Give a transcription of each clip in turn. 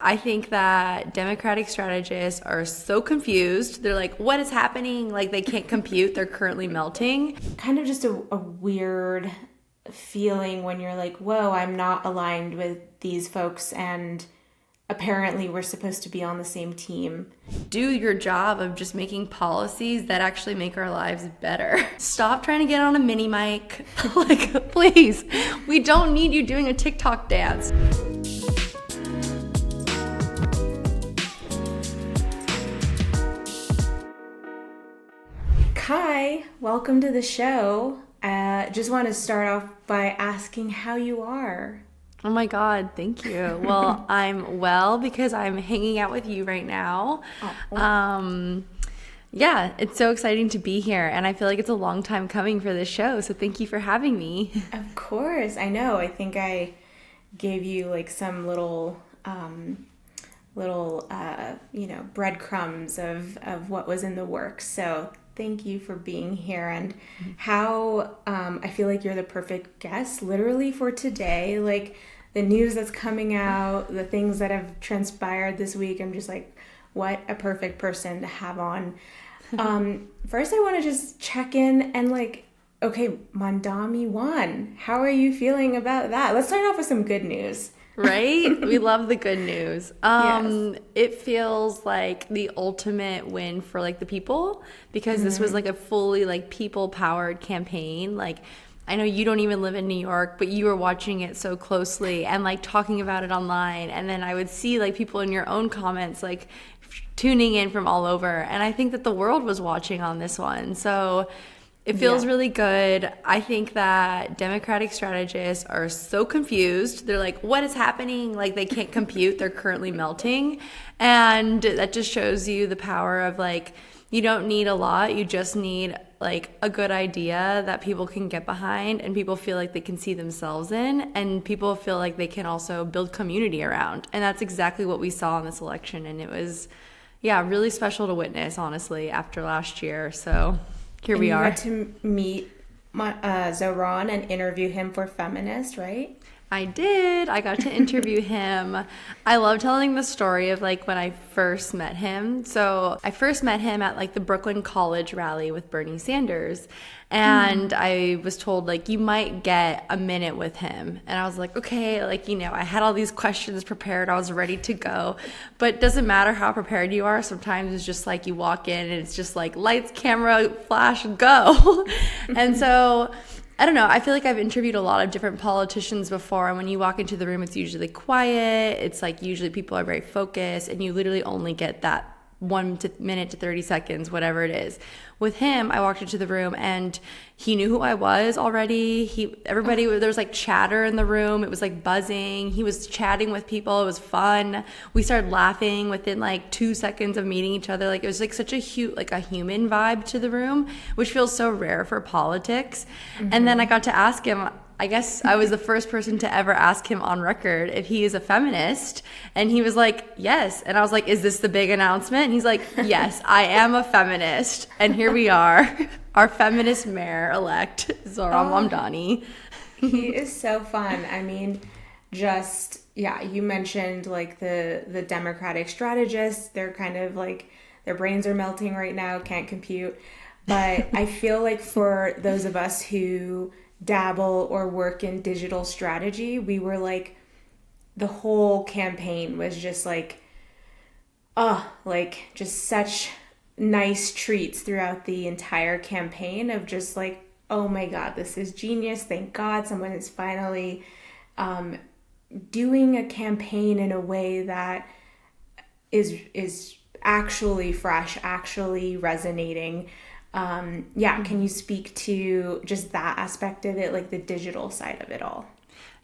I think that Democratic strategists are so confused. They're like, what is happening? Like, they can't compute. They're currently melting. Kind of just a weird feeling when you're like, whoa, I'm not aligned with these folks, and apparently we're supposed to be on the same team. Do your job of just making policies that actually make our lives better. Stop trying to get on a mini mic. Like, please, we don't need you doing a TikTok dance. Kai, welcome to the show. Just want to start off by asking how you are. Oh my God, thank you. Well, I'm well because I'm hanging out with you right now. Yeah, it's so exciting to be here, and I feel like it's a long time coming for this show, so thank you for having me. Of course, I know. I think I gave you like some breadcrumbs of what was in the works. So thank you for being here, and how I feel like you're the perfect guest literally for today. Like the news that's coming out, the things that have transpired this week, I'm just like, what a perfect person to have on. First I want to just check in and like, okay, Mondami won. How are you feeling about that? Let's start off with some good news. Right? We love the good news. Yes. It feels like the ultimate win for like the people, because this was like a fully like people powered campaign. Like, I know you don't even live in New York, but you were watching it so closely and like talking about it online. And then I would see like people in your own comments like tuning in from all over. And I think that the world was watching on this one. So it feels really good. I think that Democratic strategists are so confused. They're like, what is happening? Like, they can't compute. They're currently melting. And that just shows you the power of like, you don't need a lot. You just need like a good idea that people can get behind and people feel like they can see themselves in, and people feel like they can also build community around. And that's exactly what we saw in this election. And it was, yeah, really special to witness, honestly, after last year. So here we are. You got to meet Zoran and interview him for Feminist, right? I did. I got to interview him. I love telling the story of like when I first met him. So I first met him at like the Brooklyn College rally with Bernie Sanders. And I was told like, you might get a minute with him. And I was like, okay, like, you know, I had all these questions prepared. I was ready to go. But it doesn't matter how prepared you are. Sometimes it's just like you walk in and it's just like lights, camera, flash, go. And so I don't know. I feel like I've interviewed a lot of different politicians before, and when you walk into the room, it's usually quiet. It's like usually people are very focused, and you literally only get that 1 minute to 30 seconds, whatever it is. With him, I walked into the room and he knew who I was already. There was like chatter in the room. It was like buzzing. He was chatting with people. It was fun. We started laughing within like 2 seconds of meeting each other. Like, it was like such a human vibe to the room, which feels so rare for politics. And then I got to ask him, I guess I was the first person to ever ask him on record if he is a feminist. And he was like, yes. And I was like, is this the big announcement? And he's like, yes, I am a feminist. And here we are, our feminist mayor-elect, Zoran Mamdani. He is so fun. I mean, you mentioned like the Democratic strategists. They're kind of like, their brains are melting right now, can't compute. But I feel like for those of us who dabble or work in digital strategy, we were like, the whole campaign was just like, just such nice treats throughout the entire campaign of just like, oh my God, this is genius. Thank God someone is finally doing a campaign in a way that is actually fresh, actually resonating. Can you speak to just that aspect of it, like the digital side of it all?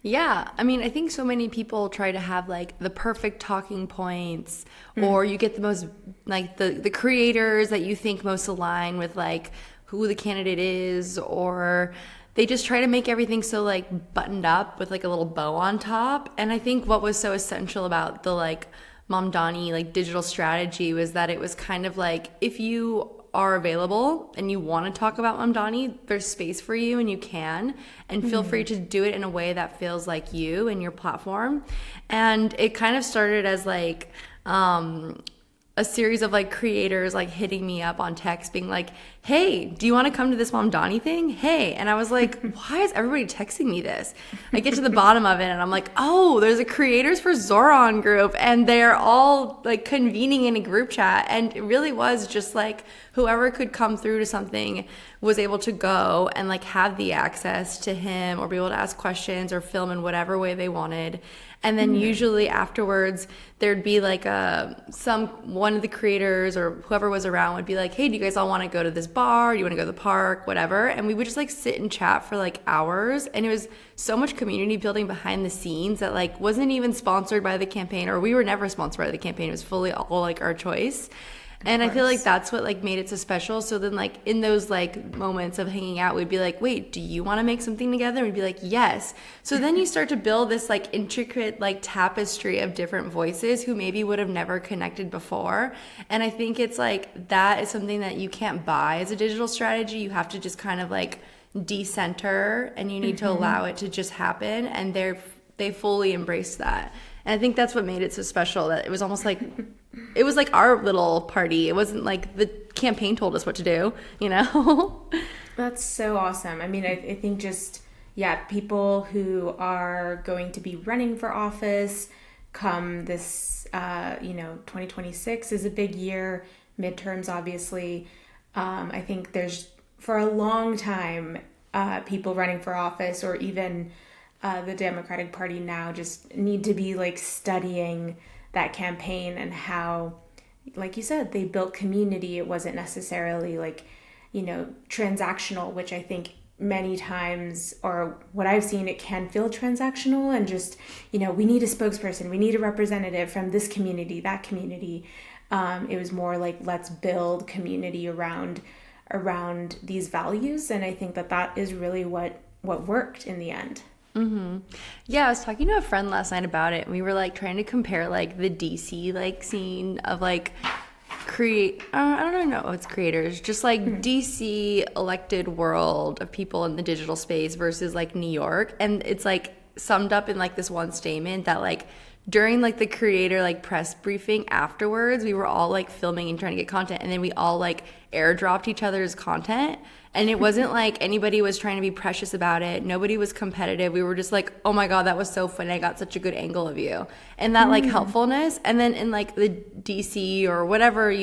Yeah, I mean, I think so many people try to have like the perfect talking points, or you get the most like the creators that you think most align with like who the candidate is, or they just try to make everything so like buttoned up with like a little bow on top. And I think what was so essential about the like Mamdani like digital strategy was that it was kind of like, if you are available and you want to talk about Mamdani, there's space for you and you can. And feel free to do it in a way that feels like you and your platform. And it kind of started as like a series of like creators like hitting me up on text being like, hey, do you want to come to this Mamdani thing? Hey. And I was like, why is everybody texting me this? I get to the bottom of it and I'm like, oh, there's a creators for Zoran group and they're all like convening in a group chat. And it really was just like whoever could come through to something was able to go and like have the access to him or be able to ask questions or film in whatever way they wanted. And then usually afterwards, there'd be like one of the creators or whoever was around would be like, hey, do you guys all want to go to this bar? Do you want to go to the park? Whatever. And we would just like sit and chat for like hours. And it was so much community building behind the scenes that like wasn't even sponsored by the campaign, or we were never sponsored by the campaign. It was fully all like our choice. And I feel like that's what like made it so special. So then like in those like moments of hanging out, we'd be like, wait, do you want to make something together? And we'd be like, yes. So then you start to build this like intricate like tapestry of different voices who maybe would have never connected before. And I think it's like that is something that you can't buy as a digital strategy. You have to just kind of like decenter and you need to allow it to just happen. And they fully embraced that. And I think that's what made it so special, that it was almost like it was like our little party. It wasn't like the campaign told us what to do, you know? That's so awesome. I mean, I think just, yeah, people who are going to be running for office come this, 2026 is a big year, midterms, obviously. I think there's, for a long time, people running for office or even the Democratic Party now just need to be like studying that campaign and how, like you said, they built community. It wasn't necessarily like, transactional, which I think many times, or what I've seen, it can feel transactional and just, we need a spokesperson, we need a representative from this community, that community. It was more like, let's build community around these values. And I think that is really what worked in the end. Mm-hmm. Yeah, I was talking to a friend last night about it, and we were like trying to compare like the DC like scene of like I don't even know it's creators, just like DC elected world of people in the digital space versus like New York, and it's like summed up in like this one statement that like during like the creator like press briefing afterwards, we were all like filming and trying to get content, and then we all like airdropped each other's content. And it wasn't like anybody was trying to be precious about it. Nobody was competitive. We were just like, oh my God, that was so funny. I got such a good angle of you. And that like helpfulness. And then in like the DC or whatever,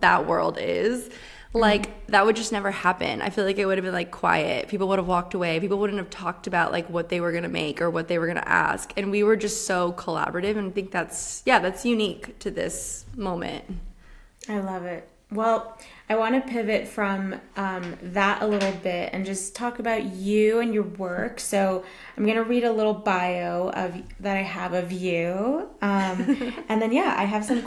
that world is, like that would just never happen. I feel like it would have been like quiet. People would have walked away. People wouldn't have talked about like what they were going to make or what they were going to ask. And we were just so collaborative. And I think that's unique to this moment. I love it. Well, I want to pivot from that a little bit and just talk about you and your work. So I'm going to read a little bio that I have of you. And then, I have some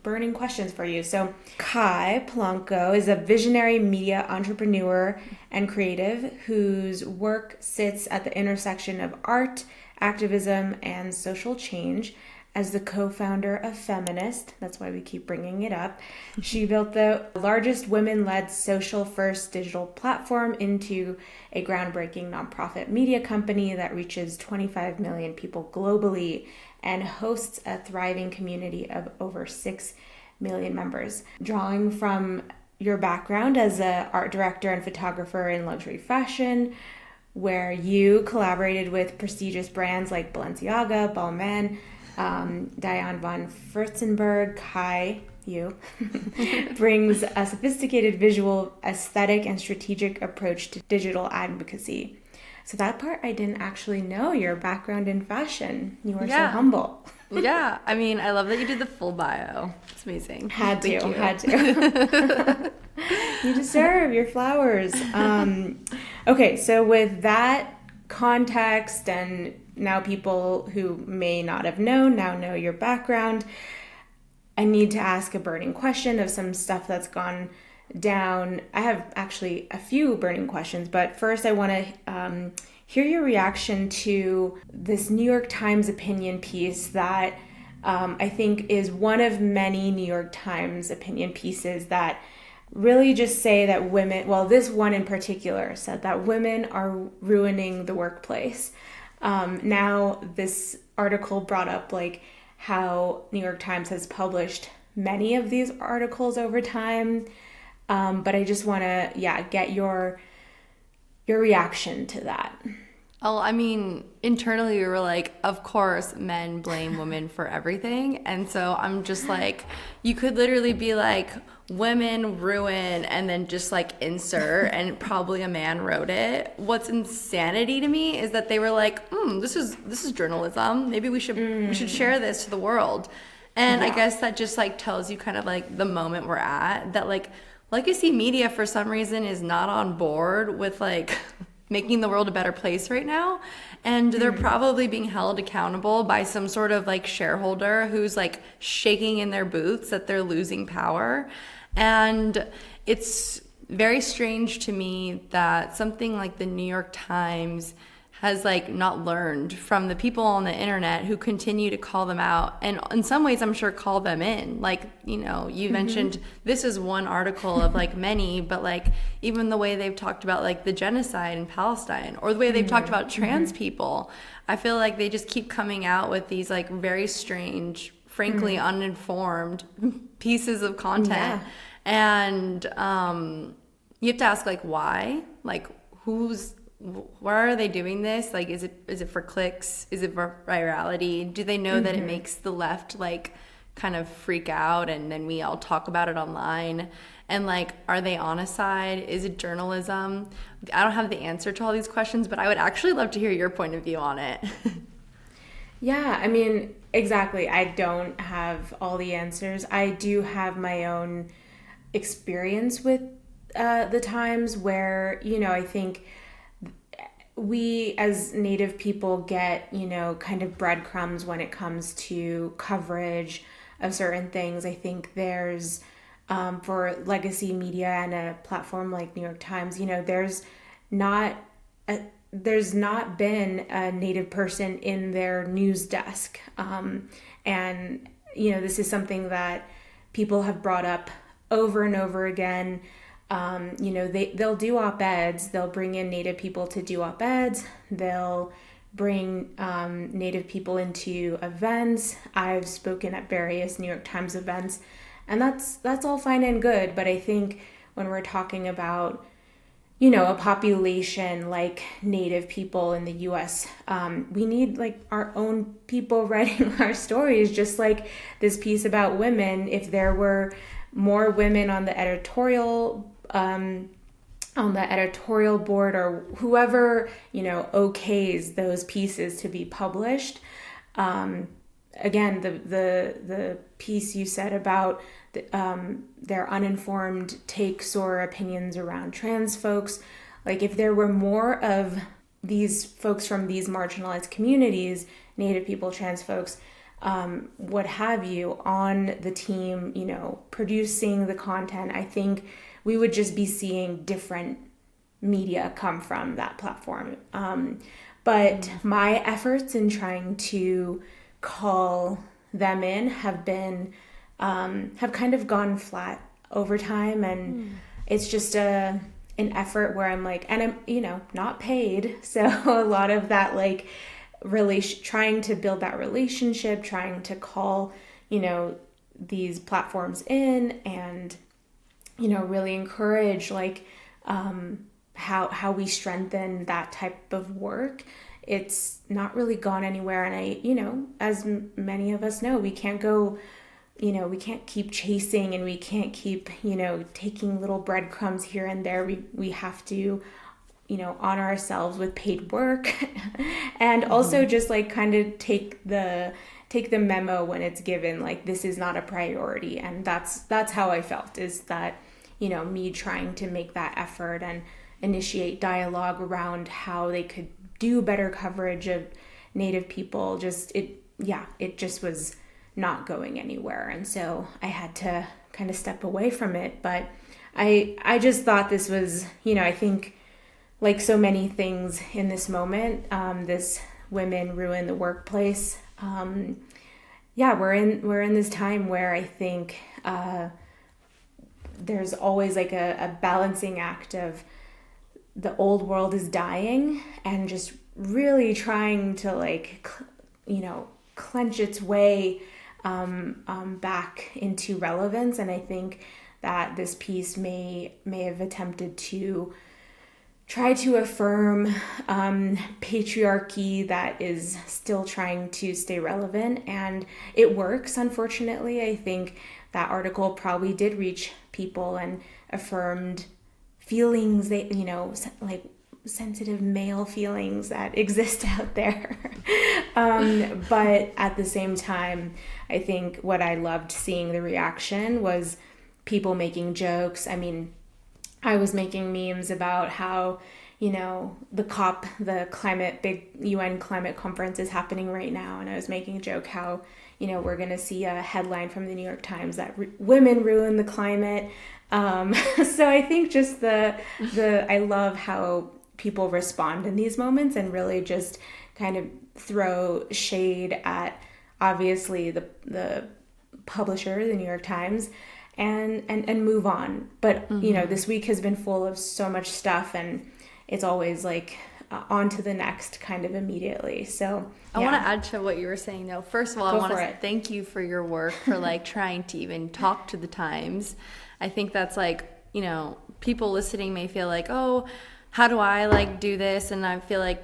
burning questions for you. So Kai Polanco is a visionary media entrepreneur and creative whose work sits at the intersection of art, activism, and social change. As the co-founder of Feminist, that's why we keep bringing it up, she built the largest women-led social-first digital platform into a groundbreaking nonprofit media company that reaches 25 million people globally and hosts a thriving community of over 6 million members. Drawing from your background as an art director and photographer in luxury fashion, where you collaborated with prestigious brands like Balenciaga, Balmain, Diane von Furstenberg, Kai, you, brings a sophisticated visual, aesthetic, and strategic approach to digital advocacy. So that part I didn't actually know, your background in fashion. You are so humble. Yeah, I mean, I love that you did the full bio. It's amazing. Had to. You deserve your flowers. Okay, so with that context, and now people who may not have known now know your background, I need to ask a burning question of some stuff that's gone down. I have actually a few burning questions, but first I want to hear your reaction to this New York Times opinion piece that I think is one of many New York Times opinion pieces that really just say that women, well, this one in particular said that women are ruining the workplace. Now, this article brought up like how New York Times has published many of these articles over time. But I just want to, yeah, get your reaction to that. Oh, I mean, internally we were like, of course, men blame women for everything. And so I'm just like, you could literally be like, women ruin, and then just like insert, and probably a man wrote it. What's insanity to me is that they were like, this is journalism. Maybe we should share this to the world. And I Yeah. guess that just like tells you kind of like the moment we're at, that like legacy media for some reason is not on board with like making the world a better place right now, and they're probably being held accountable by some sort of like shareholder who's like shaking in their boots that they're losing power. And it's very strange to me that something like the New York Times has like not learned from the people on the internet who continue to call them out, and in some ways I'm sure call them in. Like, you mentioned this is one article of like many, but like even the way they've talked about like the genocide in Palestine, or the way they've talked about trans people, I feel like they just keep coming out with these like very strange, frankly uninformed pieces of content. Yeah. And you have to ask like why, like why are they doing this? Like, is it for clicks? Is it for virality? Do they know that it makes the left like kind of freak out, and then we all talk about it online? And like, are they on a side? Is it journalism? I don't have the answer to all these questions, but I would actually love to hear your point of view on it. Yeah, I mean, exactly. I don't have all the answers. I do have my own experience with the times where, I think we as Native people get, kind of breadcrumbs when it comes to coverage of certain things. I think there's, for legacy media and a platform like New York Times, not there's not been a Native person in their news desk. And, this is something that people have brought up over and over again. They'll do op-eds. They'll bring in Native people to do op-eds. They'll bring Native people into events. I've spoken at various New York Times events, and that's all fine and good. But I think when we're talking about, a population like Native people in the U.S., we need like our own people writing our stories, just like this piece about women. If there were more women on the editorial board, or whoever okays those pieces to be published. Again, the piece you said about their uninformed takes or opinions around trans folks, like if there were more of these folks from these marginalized communities, Native people, trans folks, what have you, on the team, producing the content, I think we would just be seeing different media come from that platform. But my efforts in trying to call them in have kind of gone flat over time, and it's just an effort where I'm like, and I'm not paid, so a lot of that like trying to build that relationship, trying to call these platforms in, and really encourage like how we strengthen that type of work. It's not really gone anywhere, and I as many of us know, we can't go, we can't keep chasing, and we can't keep taking little breadcrumbs here and there. We have to honor ourselves with paid work and also just like kind of take the memo when it's given, like this is not a priority. And that's how I felt, is that me trying to make that effort and initiate dialogue around how they could do better coverage of Native people, it just was not going anywhere. And so I had to kind of step away from it. But I just thought this was, I think, like so many things in this moment, this women ruin the workplace. We're in this time where I think there's always like a balancing act of the old world is dying and just really trying to like, clench its way back into relevance. And I think that this piece may have attempted to try to affirm patriarchy that is still trying to stay relevant. And it works, unfortunately. I think that article probably did reach people and affirmed feelings that, like sensitive male feelings that exist out there. But at the same time, I think what I loved seeing the reaction was people making jokes. I mean, I was making memes about how, the big UN climate conference is happening right now. And I was making a joke how, we're going to see a headline from the New York Times that women ruin the climate. So I think just I love how people respond in these moments and really just kind of throw shade at obviously the publisher, the New York Times, and move on. But this week has been full of so much stuff, and it's always like on to the next kind of immediately. So I want to add to what you were saying though. First of all, I want to thank you for your work for like trying to even talk to the Times. I think that's like, people listening may feel like, oh, how do I like do this? And I feel like,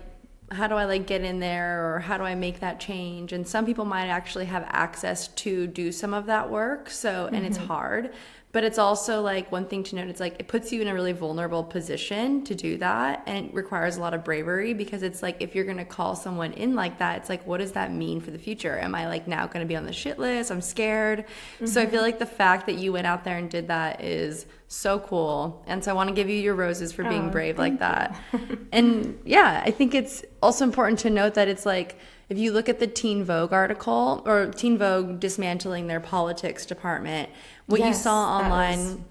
how do I like get in there, or how do I make that change? And some people might actually have access to do some of that work. So, and it's hard, but it's also like one thing to note. It's like, it puts you in a really vulnerable position to do that. And it requires a lot of bravery, because it's like, if you're going to call someone in like that, it's like, what does that mean for the future? Am I like now going to be on the shit list? I'm scared. So I feel like the fact that you went out there and did that is so cool. And so I want to give you your roses for being brave like that. And yeah, I think it's also important to note that it's like, if you look at the Teen Vogue article, or Teen Vogue dismantling their politics department, what you saw online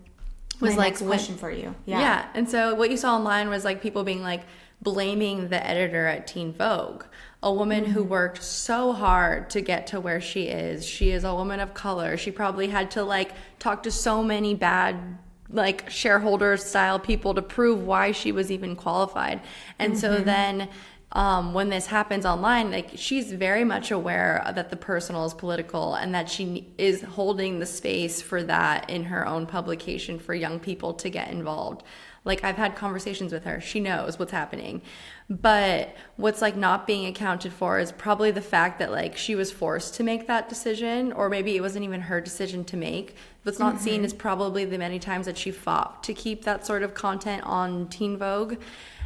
was my like next question for you. Yeah. And so what you saw online was like people being like blaming the editor at Teen Vogue, a woman who worked so hard to get to where she is. She is a woman of color. She probably had to like talk to so many bad like shareholder style people to prove why she was even qualified. And so then when this happens online, like she's very much aware that the personal is political, and that she is holding the space for that in her own publication for young people to get involved. Like I've had conversations with her. She knows what's happening. But what's like not being accounted for is probably the fact that like she was forced to make that decision, or maybe it wasn't even her decision to make. What's not seen is probably the many times that she fought to keep that sort of content on Teen Vogue.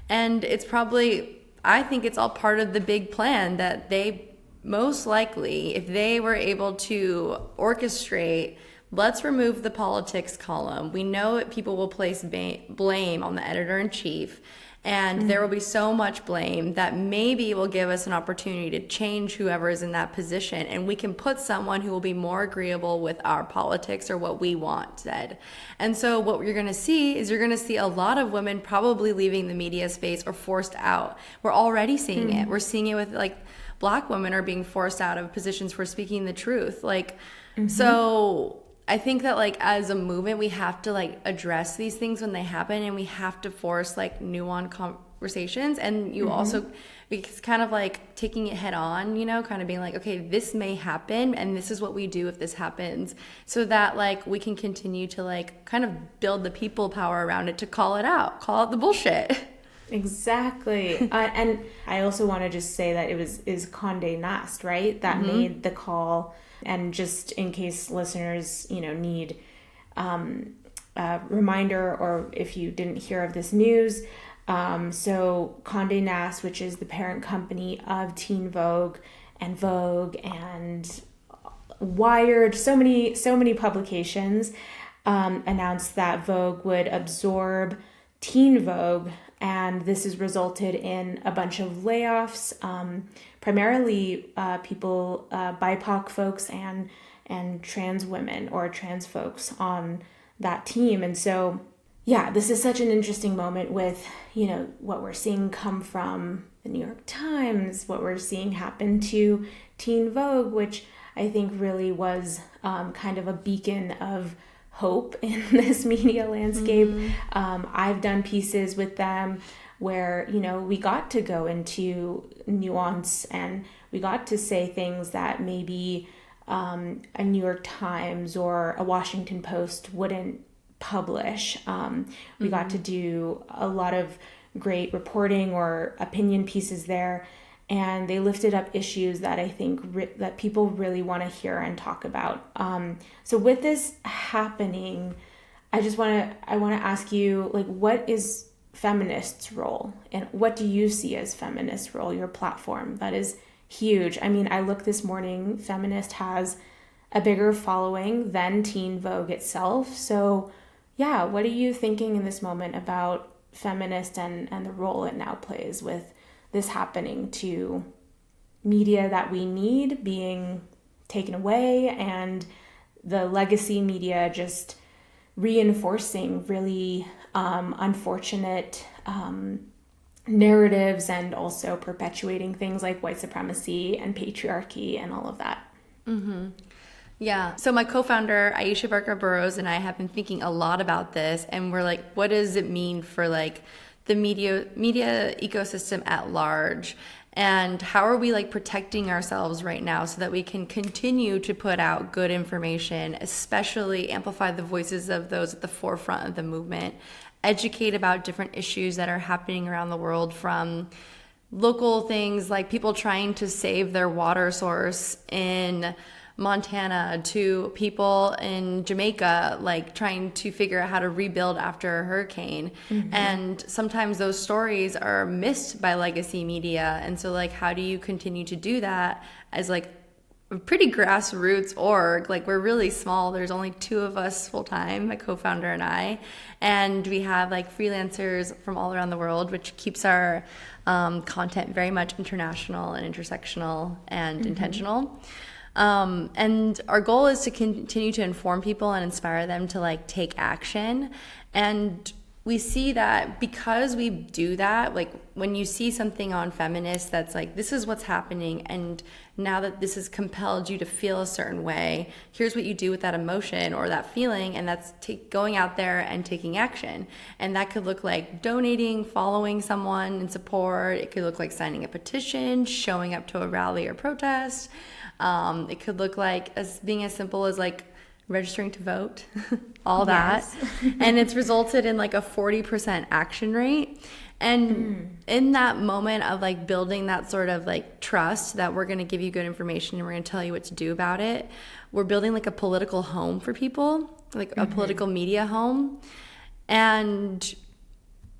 And it's probably, I think it's all part of the big plan that they most likely, if they were able to orchestrate, let's remove the politics column. We know that people will place blame on the editor-in-chief, and there will be so much blame that maybe it will give us an opportunity to change whoever is in that position, and we can put someone who will be more agreeable with our politics or what we want said. And so what you're going to see is you're going to see a lot of women probably leaving the media space or forced out. We're already seeing it. We're seeing it with like Black women are being forced out of positions for speaking the truth. Like, so I think that like as a movement, we have to like address these things when they happen, and we have to force like nuanced conversations. And you also, because kind of like taking it head on, kind of being like, okay, this may happen, and this is what we do if this happens, so that like we can continue to like kind of build the people power around it to call it out the bullshit. Exactly. And I also want to just say that is Condé Nast, right? That made the call. And just in case listeners, need a reminder, or if you didn't hear of this news, so Condé Nast, which is the parent company of Teen Vogue and Vogue and Wired, so many publications, announced that Vogue would absorb Teen Vogue. And this has resulted in a bunch of layoffs, primarily people, BIPOC folks and trans women or trans folks on that team. And so, yeah, this is such an interesting moment with, what we're seeing come from the New York Times, what we're seeing happen to Teen Vogue, which I think really was kind of a beacon of hope in this media landscape. I've done pieces with them where, we got to go into nuance and we got to say things that maybe a New York Times or a Washington Post wouldn't publish. We got to do a lot of great reporting or opinion pieces there, and they lifted up issues that I think that people really want to hear and talk about. So with this happening, I want to ask you, like, what is feminists' role, and what do you see as feminists' role? Your platform that is huge. I mean, I look this morning, Feminist has a bigger following than Teen Vogue itself. So yeah, what are you thinking in this moment about Feminist and the role it now plays with this happening to media that we need being taken away and the legacy media just reinforcing really unfortunate narratives and also perpetuating things like white supremacy and patriarchy and all of that? Yeah. So my co-founder, Aisha Barker Burrows, and I have been thinking a lot about this, and we're like, what does it mean for like the media ecosystem at large? And how are we like protecting ourselves right now so that we can continue to put out good information, especially amplify the voices of those at the forefront of the movement, educate about different issues that are happening around the world, from local things like people trying to save their water source in Montana to people in Jamaica like trying to figure out how to rebuild after a hurricane. And sometimes those stories are missed by legacy media, and so like how do you continue to do that as like a pretty grassroots org? Like, we're really small, there's only 2 of us full time, my co-founder and I, and we have like freelancers from all around the world, which keeps our content very much international and intersectional and intentional. And our goal is to continue to inform people and inspire them to like take action. And we see that because we do that, like when you see something on Feminist that's like, this is what's happening, and now that this has compelled you to feel a certain way, here's what you do with that emotion or that feeling, and that's going out there and taking action. And that could look like donating, following someone in support. It could look like signing a petition, showing up to a rally or protest. It could look like as being as simple as like registering to vote, all that. And it's resulted in like a 40% action rate. And in that moment of like building that sort of like trust that we're going to give you good information and we're going to tell you what to do about it, we're building like a political home for people, like a political media home. And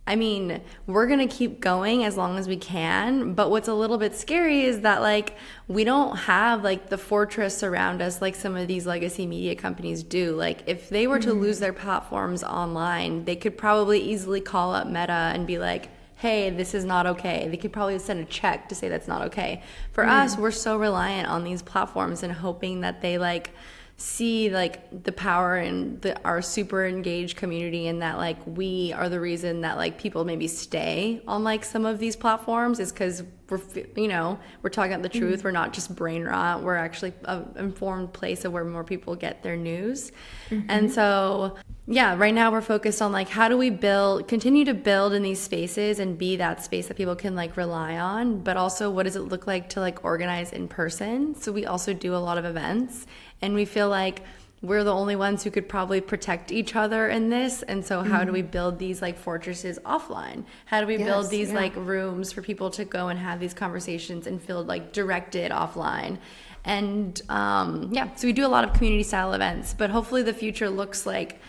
I mean, we're going to keep going as long as we can. But what's a little bit scary is that like we don't have like the fortress around us like some of these legacy media companies do. Like if they were to lose their platforms online, they could probably easily call up Meta and be like, hey, this is not okay. They could probably send a check to say that's not okay. For us, we're so reliant on these platforms and hoping that they like see like the power in our super engaged community, and that like we are the reason that like people maybe stay on like some of these platforms is because we're talking about the truth. We're not just brain rot. We're actually an informed place of where more people get their news. And so yeah, right now we're focused on like how do we continue to build in these spaces and be that space that people can like rely on, but also what does it look like to like organize in person? So we also do a lot of events, and we feel like we're the only ones who could probably protect each other in this. And so how do we build these like fortresses offline? How do we build these like rooms for people to go and have these conversations and feel like directed offline? And so we do a lot of community style events, but hopefully the future looks like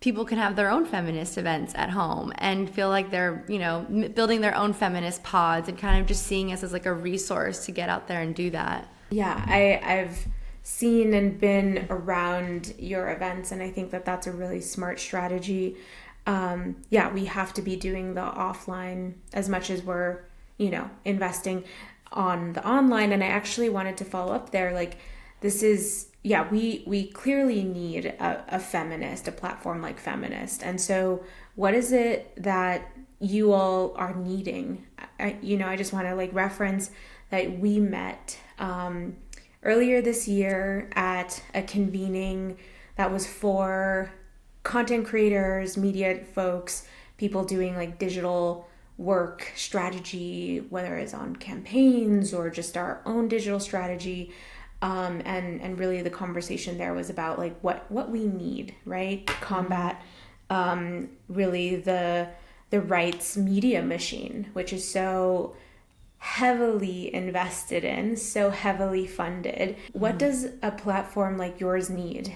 people can have their own feminist events at home and feel like they're, building their own feminist pods and kind of just seeing us as like a resource to get out there and do that. Yeah, I've seen and been around your events, and I think that that's a really smart strategy. We have to be doing the offline as much as we're, investing on the online. And I actually wanted to follow up there. Like, this is, we clearly need a platform like Feminist. And so what is it that you all are needing? I just want to like reference that we met earlier this year at a convening that was for content creators, media folks, people doing like digital work strategy, whether it's on campaigns or just our own digital strategy. And really the conversation there was about like what we need, right? To combat really the rights media machine, which is so heavily invested in, so heavily funded. What does a platform like yours need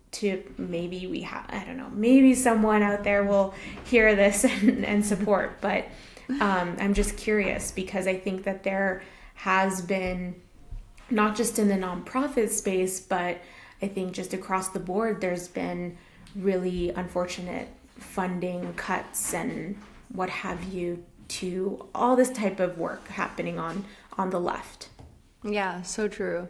to maybe I don't know, maybe someone out there will hear this and support, but I'm just curious because I think that there has been, not just in the nonprofit space, but I think just across the board, there's been really unfortunate funding cuts and what have you to all this type of work happening on the left. Yeah, so true.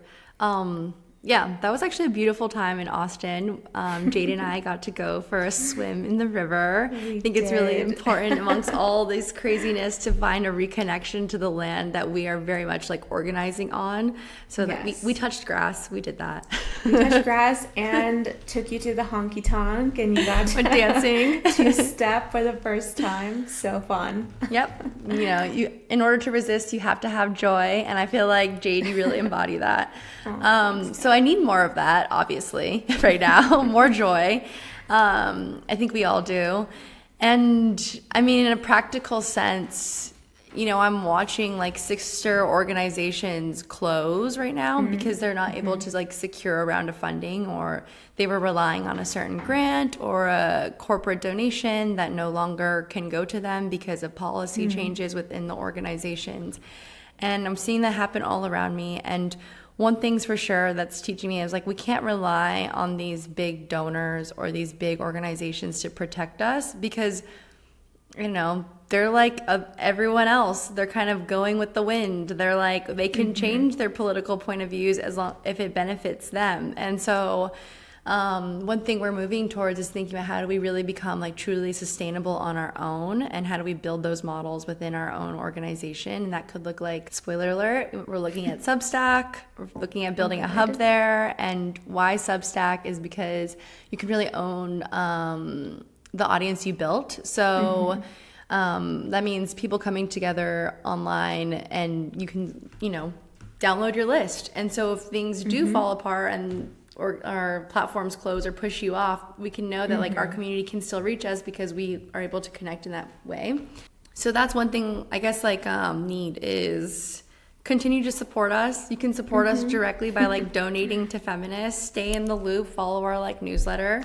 Yeah, that was actually a beautiful time in Austin. Jade and I got to go for a swim in the river. I think it's really important amongst all this craziness to find a reconnection to the land that we are very much like organizing on. So that we touched grass. We did that. We touched grass and took you to the honky tonk, and you got to dancing to step for the first time. So fun. Yep. You know, in order to resist, you have to have joy, and I feel like Jade, you really embody that. So I need more of that, obviously, right now. More joy. I think we all do. And I mean, in a practical sense, you know, I'm watching like sister organizations close right now because they're not able to like secure a round of funding, or they were relying on a certain grant or a corporate donation that no longer can go to them because of policy changes within the organizations. And I'm seeing that happen all around me. And one thing's for sure that's teaching me is like we can't rely on these big donors or these big organizations to protect us because, you know, they're like everyone else. They're kind of going with the wind. They're like, they can change their political point of views as long if it benefits them. And so one thing we're moving towards is thinking about how do we really become like truly sustainable on our own, and how do we build those models within our own organization. And that could look like, spoiler alert, we're looking at Substack, we're looking at building a hub there. And why Substack is because you can really own the audience you built. So that means people coming together online, and you can, you know, download your list. And so if things do fall apart and or our platforms close or push you off, we can know that like our community can still reach us because we are able to connect in that way. So that's one thing I guess like need is continue to support us. You can support us directly by like donating to Feminists, stay in the loop, follow our like newsletter.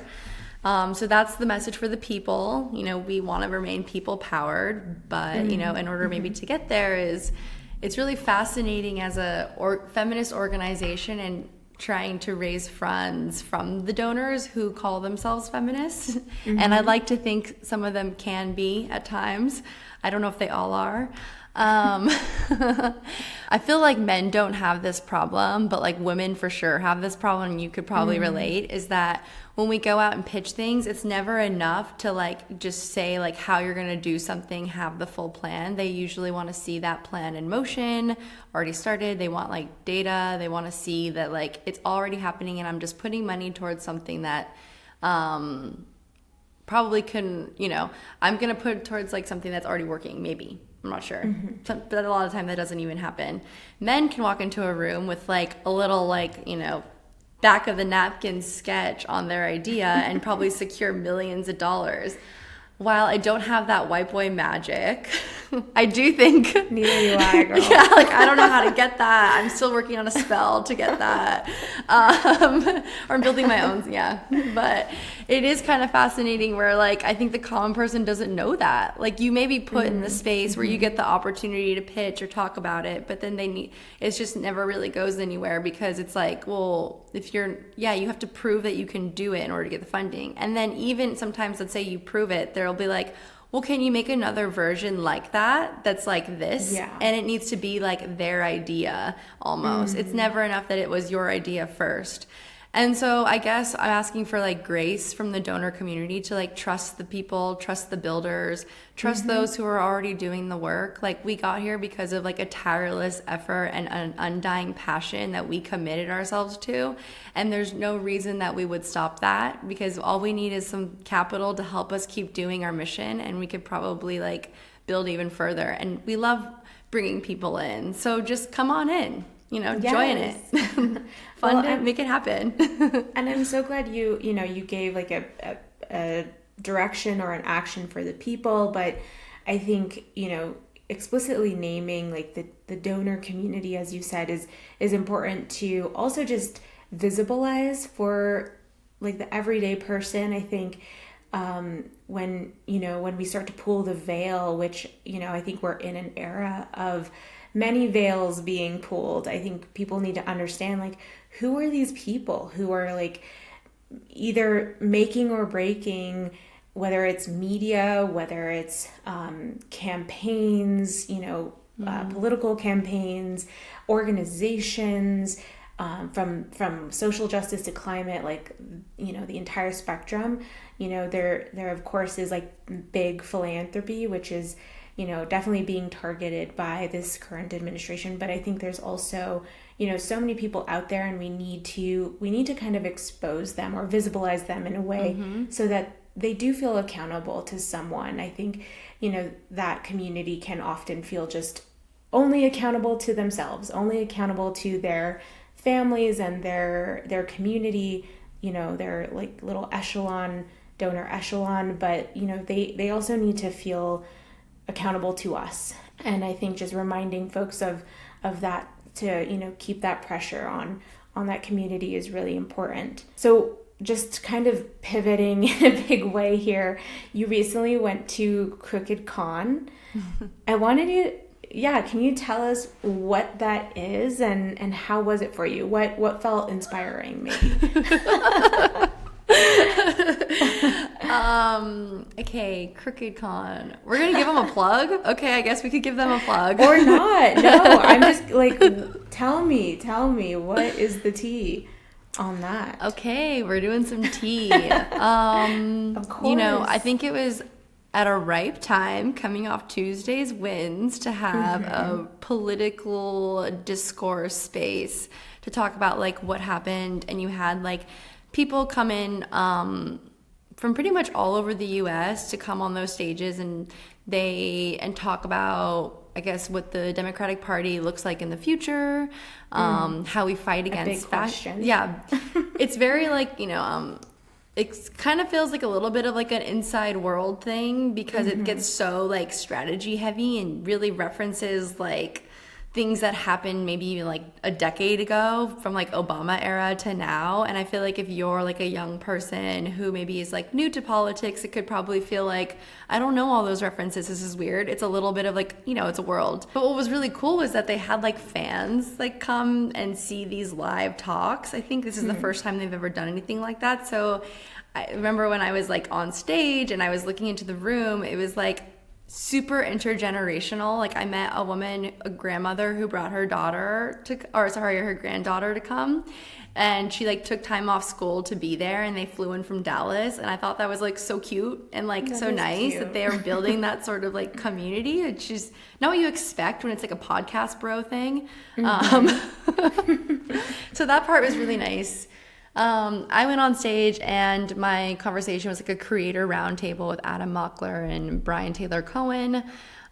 So that's the message for the people. You know, we want to remain people powered, but you know, in order maybe to get there is, it's really fascinating as a feminist organization and trying to raise funds from the donors who call themselves feminists. And I'd like to think some of them can be at times. I don't know if they all are. I feel like men don't have this problem, but like women for sure have this problem, and you could probably relate, is that when we go out and pitch things, it's never enough to like just say like how you're going to do something, have the full plan. They usually want to see that plan in motion, already started. They want like data. They want to see that like it's already happening, and I'm just putting money towards something that probably couldn't, you know, I'm going to put towards like something that's already working, maybe. I'm not sure. But a lot of the time that doesn't even happen. Men can walk into a room with like a little like, you know, back of the napkin sketch on their idea and probably secure millions of dollars. While I don't have that white boy magic, I do think... Neither do I, girl. Yeah, like I don't know how to get that. I'm still working on a spell to get that. Or I'm building my own, yeah. But it is kind of fascinating where like I think the common person doesn't know that. Like you may be put in the space where you get the opportunity to pitch or talk about it, but then it just never really goes anywhere because it's like, well, if you're, you have to prove that you can do it in order to get the funding. And then even sometimes, let's say you prove it, there'll be like, well, can you make another version like that that's like this? Yeah. And it needs to be like their idea almost. It's never enough that it was your idea first. And so I guess I'm asking for like grace from the donor community to like trust the people, trust the builders, trust those who are already doing the work. Like we got here because of like a tireless effort and an undying passion that we committed ourselves to. And there's no reason that we would stop that, because all we need is some capital to help us keep doing our mission, and we could probably like build even further. And we love bringing people in. So just come on in. Join it. Fund it, make it happen. And I'm so glad you gave like a direction or an action for the people. But I think, explicitly naming like the donor community, as you said, is important to also just visibilize for like the everyday person. I think when we start to pull the veil, which, I think we're in an era of many veils being pulled. I think people need to understand, like, who are these people who are like either making or breaking, whether it's media, whether it's campaigns, political campaigns, organizations, from social justice to climate, like, the entire spectrum. There of course is like big philanthropy, which is definitely being targeted by this current administration. But I think there's also, so many people out there, and we need to kind of expose them or visibilize them in a way so that they do feel accountable to someone. I think, that community can often feel just only accountable to themselves, only accountable to their families and their community, their like little donor echelon, but they also need to feel accountable to us. And I think just reminding folks of that, to keep that pressure on that community is really important. So just kind of pivoting in a big way here, you recently went to Crooked Con. I wanted you, can you tell us what that is and how was it for you? What felt inspiring, maybe? Okay, Crooked Con. We're gonna give them a plug? Okay, I guess we could give them a plug. Or not. No, I'm just like, tell me, what is the tea on that? Okay, we're doing some tea. Of course. I think it was at a ripe time, coming off Tuesday's wins, to have a political discourse space to talk about like what happened. And you had like people come in from pretty much all over the US to come on those stages and talk about, I guess, what the Democratic Party looks like in the future, how we fight against fashion. Yeah. It's very like, it kind of feels like a little bit of like an inside world thing, because it gets so like strategy heavy and really references like things that happened maybe like a decade ago, from like Obama era to now. And I feel like if you're like a young person who maybe is like new to politics, it could probably feel like, I don't know all those references, this is weird. It's a little bit of like, it's a world. But what was really cool was that they had like fans like come and see these live talks. I think this is the first time they've ever done anything like that. So I remember when I was like on stage and I was looking into the room, it was like super intergenerational. Like I met a woman, a grandmother, who brought her her granddaughter to come, and she like took time off school to be there, and they flew in from Dallas. And I thought that was like so cute and like so nice that they are building that sort of like community. It's just not what you expect when it's like a podcast bro thing. So that part was really nice. I went on stage and my conversation was like a creator roundtable with Adam Mockler and Brian Taylor Cohen.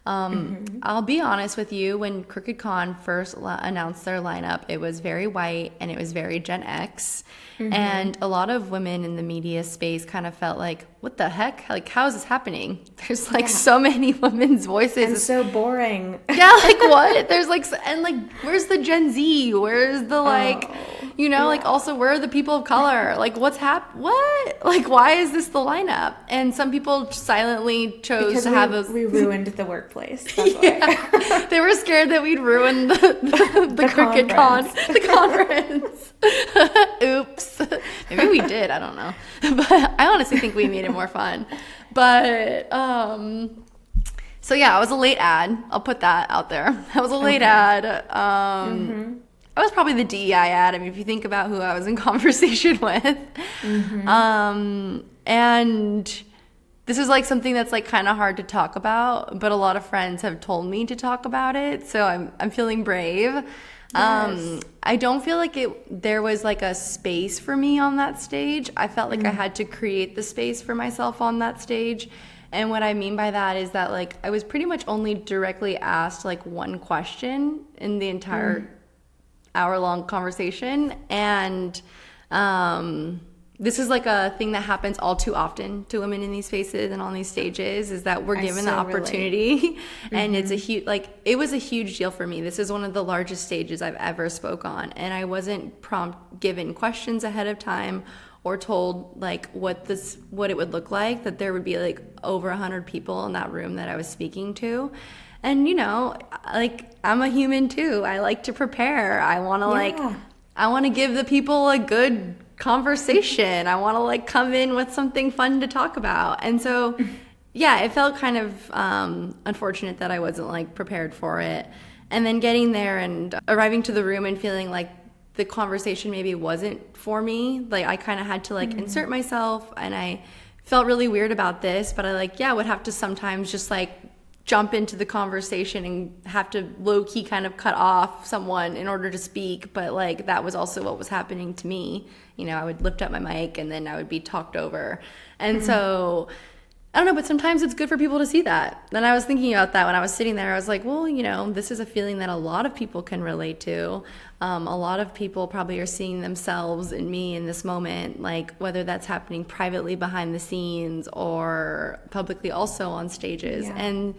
I'll be honest with you, when Crooked Con first announced their lineup, it was very white and it was very Gen X. And a lot of women in the media space kind of felt like, what the heck? Like, how is this happening? There's like so many women's voices. And so boring. Yeah, like what? There's like, and like, where's the Gen Z? Where's the like, like also where are the people of color? Like what? Like why is this the lineup? And some people silently chose to have we ruined the workplace. That's why. They were scared that we'd ruin the Crooked Con, the conference. Oops. Maybe we did, I don't know. But I honestly think we made it more fun. But so yeah, I was a late ad. I'll put that out there. I was a late ad. I I was probably the DEI ad. I mean, if you think about who I was in conversation with. And this is like something that's like kind of hard to talk about, but a lot of friends have told me to talk about it, so I'm feeling brave. Yes. I don't feel like there was like a space for me on that stage. I felt like I had to create the space for myself on that stage. And what I mean by that is that like I was pretty much only directly asked like one question in the entire hour-long conversation. And this is like a thing that happens all too often to women in these spaces and on these stages, is that we're given the opportunity. And it's a huge, like, it was a huge deal for me. This is one of the largest stages I've ever spoke on. And I wasn't given questions ahead of time or told like what it would look like, that there would be like over 100 people in that room that I was speaking to. And you know, like, I'm a human too. I like to prepare. I want to I want to give the people a good conversation. I want to like come in with something fun to talk about. And so yeah, it felt kind of unfortunate that I wasn't like prepared for it. And then getting there and arriving to the room and feeling like the conversation maybe wasn't for me. Like I kind of had to like insert myself, and I felt really weird about this, but I would have to sometimes just like jump into the conversation and have to low-key kind of cut off someone in order to speak. But like that was also what was happening to me. You know, I would lift up my mic and then I would be talked over. And so I don't know, but sometimes it's good for people to see that. And I was thinking about that when I was sitting there. I was like, well, you know, this is a feeling that a lot of people can relate to. A lot of people probably are seeing themselves in me in this moment, like whether that's happening privately behind the scenes or publicly also on stages. Yeah. And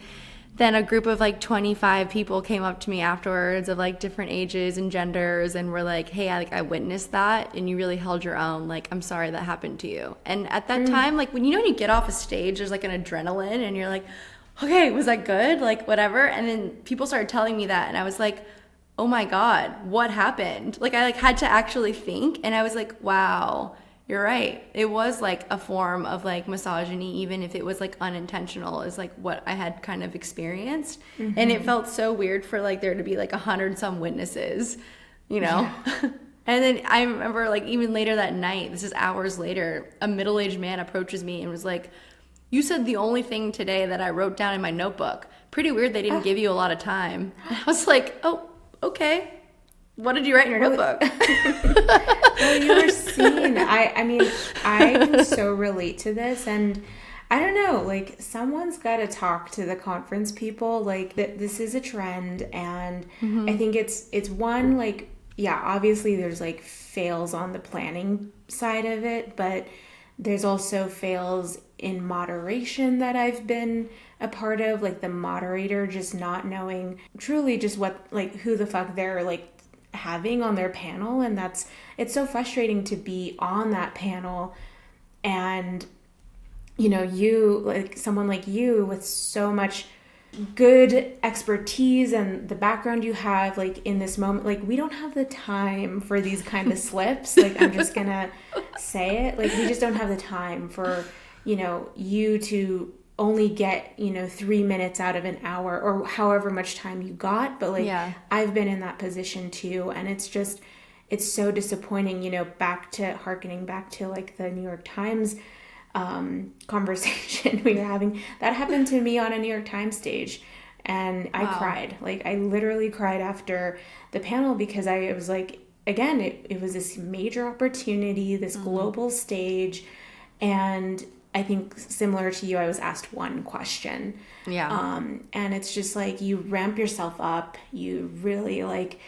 then a group of like 25 people came up to me afterwards of like different ages and genders and were like, hey, I witnessed that and you really held your own. Like, I'm sorry that happened to you. And at that time, like when you get off a stage, there's like an adrenaline and you're like, okay, was that good? Like whatever. And then people started telling me that and I was like, oh my God, what happened? Like I had to actually think, and I was like, wow, you're right. It was like a form of like misogyny, even if it was like unintentional, is like what I had kind of experienced. And it felt so weird for like there to be like 100 some witnesses, you know? Yeah. And then I remember like even later that night, this is hours later, a middle-aged man approaches me and was like, you said the only thing today that I wrote down in my notebook. Pretty weird they didn't give you a lot of time. And I was like, oh, okay. What did you write in your notebook? Well, you were seen. I mean, I can so relate to this. And I don't know, like, someone's got to talk to the conference people. Like, this is a trend. And I think it's one, like, yeah, obviously there's, like, fails on the planning side of it. But there's also fails in moderation that I've been a part of. Like, the moderator just not knowing truly just what, like, who the fuck they're, like, having on their panel. And it's so frustrating to be on that panel and, you know, you, like someone like you with so much good expertise and the background you have, like in this moment, like we don't have the time for these kind of slips. Like I'm just gonna say it, like we just don't have the time for, you know, you to only get, you know, 3 minutes out of an hour or however much time you got. But like, yeah. I've been in that position too. And it's so disappointing, you know, harkening back to like the New York Times conversation we were having. That happened to me on a New York Times stage. And I cried. Like I literally cried after the panel because I was like, again, it was this major opportunity, this global stage. And I think similar to you, I was asked one question. Yeah. And it's just like you ramp yourself up. You really like,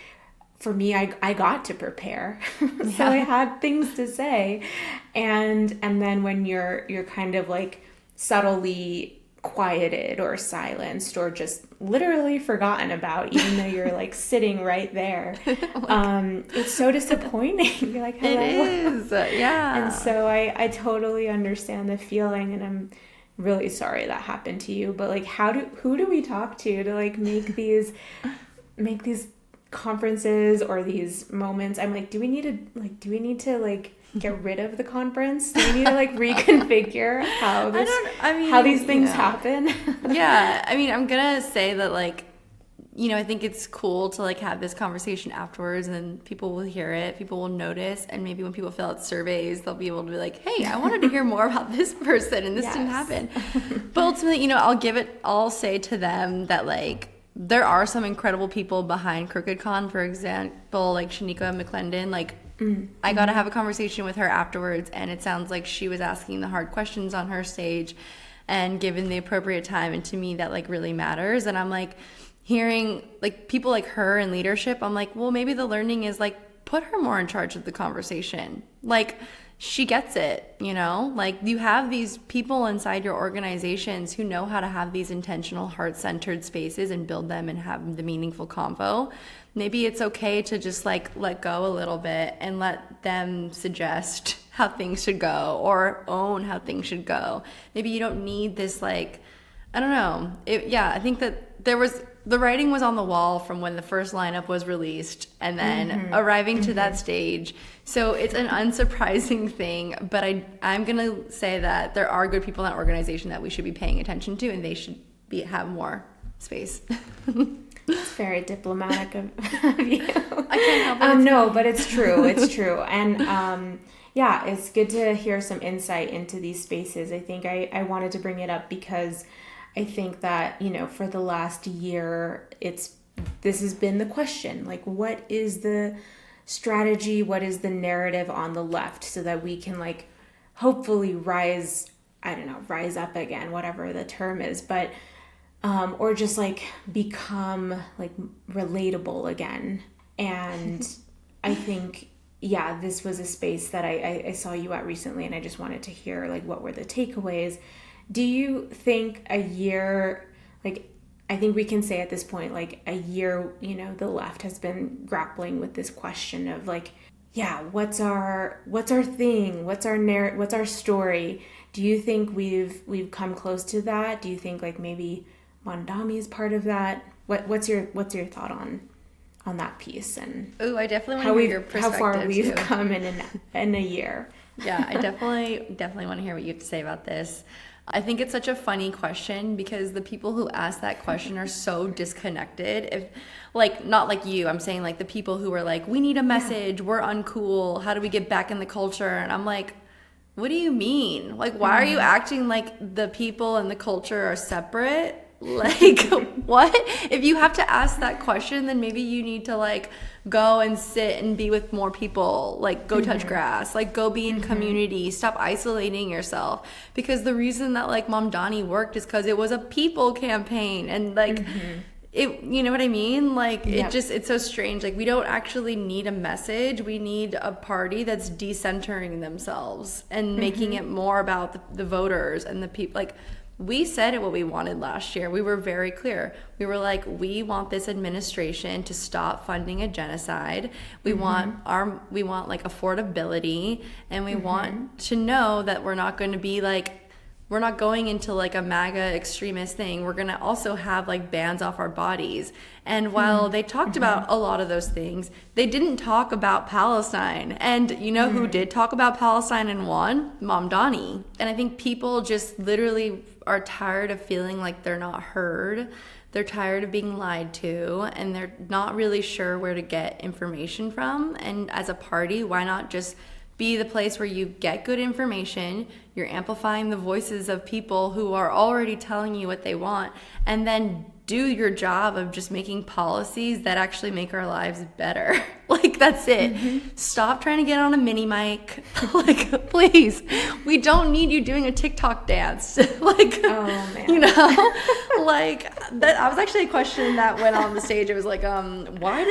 for me, I got to prepare. So I had things to say. And then when you're kind of like subtly quieted or silenced or just literally forgotten about, even though you're like sitting right there, it's so disappointing. You're like, hello. It is, yeah. And so I totally understand the feeling, and I'm really sorry that happened to you. But like, who do we talk to like make these conferences or these moments? I'm like, do we need to get rid of the conference? Do we need to like reconfigure how these things happen? Yeah, I mean, I'm gonna say that like I think it's cool to like have this conversation afterwards, and people will hear it, people will notice, and maybe when people fill out surveys, they'll be able to be like, hey, I wanted to hear more about this person and this didn't happen. But ultimately, I'll say to them that like there are some incredible people behind Crooked Con, for example, like Shanika McClendon. Like I got to have a conversation with her afterwards, and it sounds like she was asking the hard questions on her stage and given the appropriate time, and to me that like really matters. And I'm like, hearing like people like her in leadership, I'm like, well, maybe the learning is like put her more in charge of the conversation. Like she gets it, like you have these people inside your organizations who know how to have these intentional heart-centered spaces and build them and have the meaningful convo. Maybe it's okay to just like let go a little bit and let them suggest how things should go or own how things should go. Maybe you don't need this like, I don't know. I think that the writing was on the wall from when the first lineup was released and then arriving to that stage. So it's an unsurprising thing, but I'm going to say that there are good people in that organization that we should be paying attention to, and they should have more space. It's very diplomatic of you. I can't help it. No, but it's true. It's true. And it's good to hear some insight into these spaces. I think I wanted to bring it up because I think that, for the last year, this has been the question, like, what is the strategy? What is the narrative on the left so that we can like, hopefully rise up again, whatever the term is, but, or just like become like relatable again. And I think, this was a space that I saw you at recently, and I just wanted to hear like, what were the takeaways? Do you think a year, like, I think we can say at this point, like a year, the left has been grappling with this question of like, what's our thing? What's our story? Do you think we've come close to that? Do you think like maybe Mondami is part of that? What's your thought on that piece? And I definitely want to hear your perspective. How far we've come in a year. Yeah, I definitely want to hear what you have to say about this. I think it's such a funny question because the people who ask that question are so disconnected. If like, not like you, I'm saying like the people who are like, we need a message, we're uncool, how do we get back in the culture? And I'm like, what do you mean? Like, why are you acting like the people and the culture are separate? Like, what? If you have to ask that question, then maybe you need to like go and sit and be with more people, like go touch grass, like go be in community, stop isolating yourself. Because the reason that like Mamdani worked is because it was a people campaign, and like it, you know what I mean? Like it's so strange. Like we don't actually need a message. We need a party that's decentering themselves and making it more about the voters and the people. Like, we said what we wanted last year. We were very clear. We were like, we want this administration to stop funding a genocide. We want like affordability, and we want to know that we're not going to be like, we're not going into like a MAGA extremist thing. We're going to also have like bans off our bodies. And while they talked about a lot of those things, they didn't talk about Palestine. And you know who did talk about Palestine and won? Mamdani. And I think people just literally are tired of feeling like they're not heard. They're tired of being lied to, and they're not really sure where to get information from. And as a party, why not just be the place where you get good information, you're amplifying the voices of people who are already telling you what they want, and then do your job of just making policies that actually make our lives better. Like, that's it. Stop trying to get on a mini mic. Like, please, we don't need you doing a TikTok dance. Like, oh, man. You know, like that. I was actually a question that went on the stage. It was like, why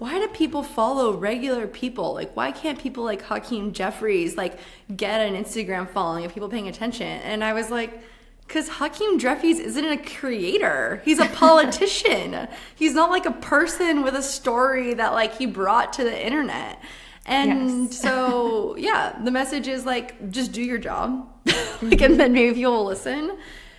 do people follow regular people? Like, why can't people like Hakeem Jeffries like get an Instagram following of people paying attention? And I was like, because Hakeem Jeffries isn't a creator. He's a politician. He's not like a person with a story that like he brought to the internet. And so, the message is like, just do your job. Like, and then maybe people will listen.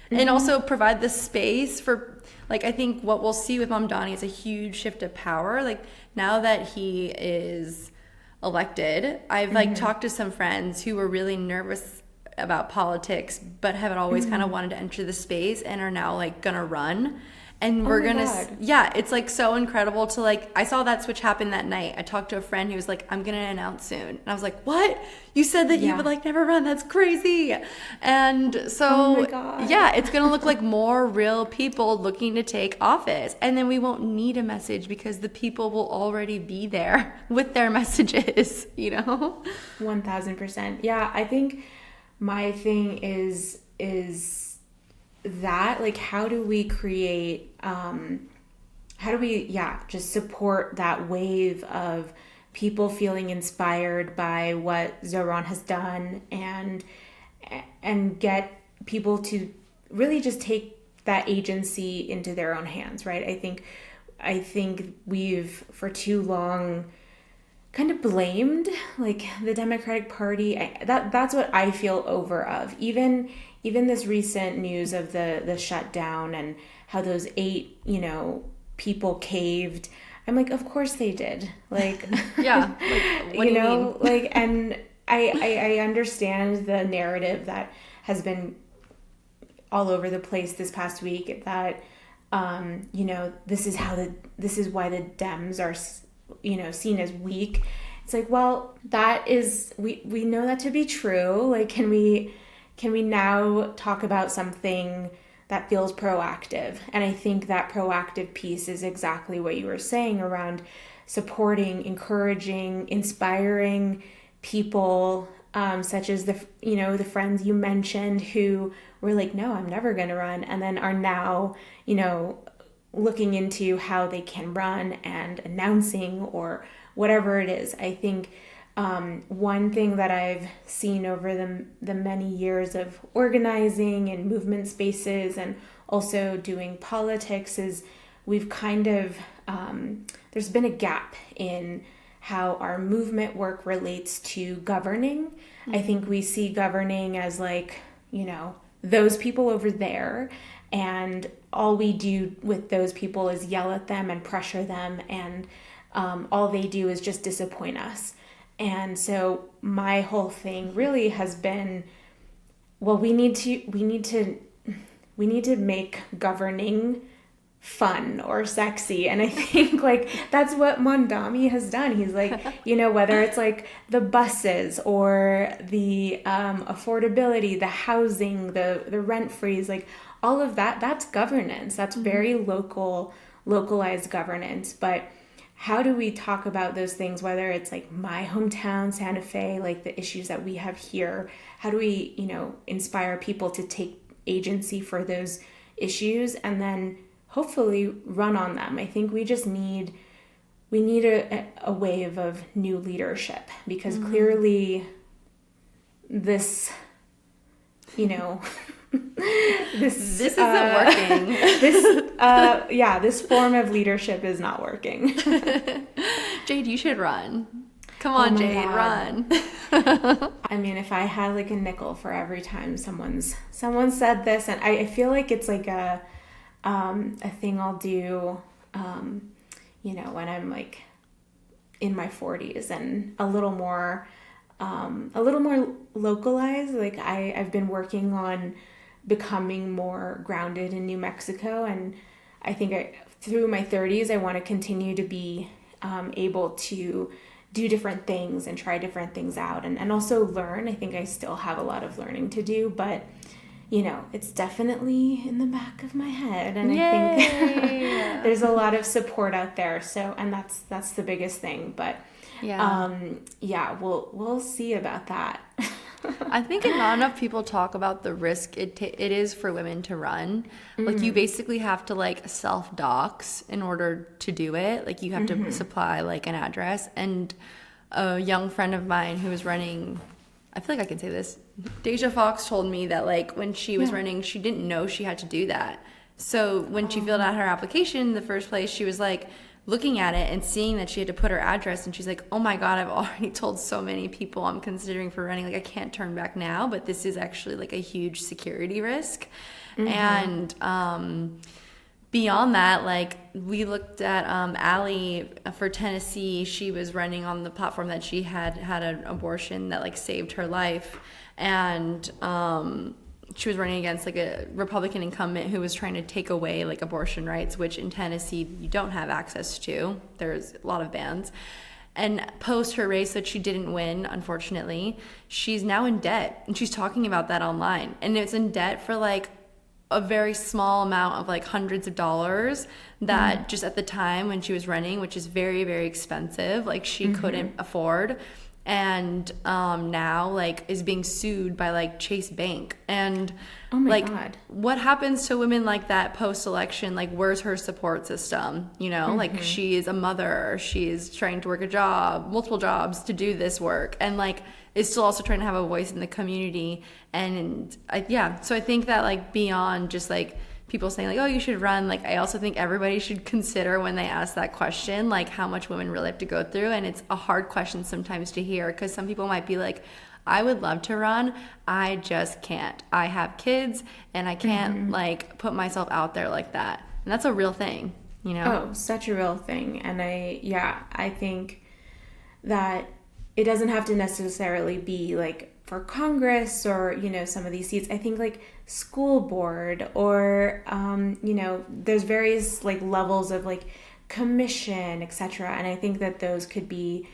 And also provide the space for, like, I think what we'll see with Mamdani is a huge shift of power. Like, now that he is elected, I've like talked to some friends who were really nervous about politics but have always kind of wanted to enter the space and are now like gonna run. And Oh we're my gonna, God. yeah, it's like so incredible to like, I saw that switch happen that night. I talked to a friend who was like, I'm gonna announce soon. And I was like, what? You said that you Yeah. would like never run. That's crazy. And Oh my so, God. yeah, it's gonna look like more real people looking to take office. And then we won't need a message because the people will already be there with their messages, you know? 1000%. Yeah, I think my thing is that, like, how do we create how do we, yeah, just support that wave of people feeling inspired by what Zoran has done, and get people to really just take that agency into their own hands, right? I think we've for too long kind of blamed like the Democratic Party. That's what I feel over of. Even this recent news of the shutdown and how those 8, people caved. I'm like, of course they did. Like, Yeah. Like, what do you mean? like, and I understand the narrative that has been all over the place this past week that this is why the Dems are seen as weak. It's like, well, that is, we know that to be true. Like, can we now talk about something that feels proactive? And I think that proactive piece is exactly what you were saying around supporting, encouraging, inspiring people, such as the friends you mentioned who were like, no, I'm never going to run, and then are now looking into how they can run and announcing or whatever it is. I think one thing that I've seen over the many years of organizing and movement spaces and also doing politics is we've kind of, there's been a gap in how our movement work relates to governing. Mm-hmm. I think we see governing as like, those people over there, and all we do with those people is yell at them and pressure them, and all they do is just disappoint us. And so my whole thing really has been, well, we need to make governing fun or sexy. And I think like that's what Mondami has done. He's like, whether it's like the buses or the affordability, the housing, the rent freeze, like all of that, that's governance. That's very localized governance. But how do we talk about those things, whether it's like my hometown, Santa Fe, like the issues that we have here? How do we, inspire people to take agency for those issues and then hopefully run on them? I think we just need a wave of new leadership, because clearly this this isn't working. This form of leadership is not working. Jade, you should run. Come on, Jade, God. run. I mean, if I had like a nickel for every time someone said this, and I feel like it's like a thing I'll do, when I'm like in my 40s and a little more localized. Like I've been working on becoming more grounded in New Mexico, and I think through my 30s I want to continue to be able to do different things and try different things out, and also learn. I think I still have a lot of learning to do, but it's definitely in the back of my head, and Yay! I think there's a lot of support out there. So, and that's the biggest thing. But we'll see about that. I think not enough people talk about the risk it is for women to run. Like you basically have to like self-dox in order to do it. Like you have to supply like an address. And a young friend of mine who was running, I feel like I can say this, Deja Fox told me that like when she was running, she didn't know she had to do that. So when she filled out her application in the first place, she was like looking at it and seeing that she had to put her address, and she's like, oh my God, I've already told so many people I'm considering for running. Like I can't turn back now, but this is actually like a huge security risk. And beyond that, like we looked at Allie for Tennessee. She was running on the platform that she had an abortion that like saved her life, and she was running against like a Republican incumbent who was trying to take away like abortion rights, which in Tennessee you don't have access to. There's a lot of bans. And post her race that she didn't win, unfortunately, she's now in debt. And she's talking about that online. And it's in debt for like a very small amount of like hundreds of dollars that just at the time when she was running, which is very, very expensive, like she couldn't afford. And now like is being sued by like Chase Bank. And Oh my like God. what happens to women like that post election? Like where's her support system? You know, like she is a mother, she's trying to work a job, multiple jobs to do this work, and like is still also trying to have a voice in the community. And so I think that like beyond just like people saying like, oh, you should run, like I also think everybody should consider when they ask that question, like how much women really have to go through. And it's a hard question sometimes to hear, because some people might be like, I would love to run, I just can't. I have kids and I can't like put myself out there like that. And that's a real thing, you know? Oh, such a real thing. And I think that it doesn't have to necessarily be like for Congress or, you know, some of these seats. I think like school board or, you know, there's various like levels of like commission, etc. And I think that those could be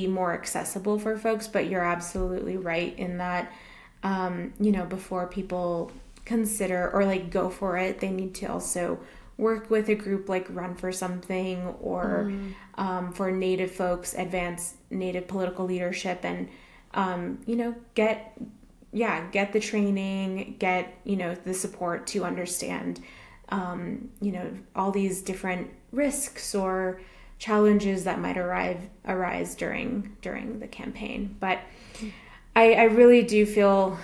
more accessible for folks. But you're absolutely right in that, you know, before people consider or like go for it, they need to also work with a group like Run for Something or for Native folks, advance Native political leadership, and you know, get the training, get, you know, the support to understand you know, all these different risks or challenges that might arise during the campaign. But I really do feel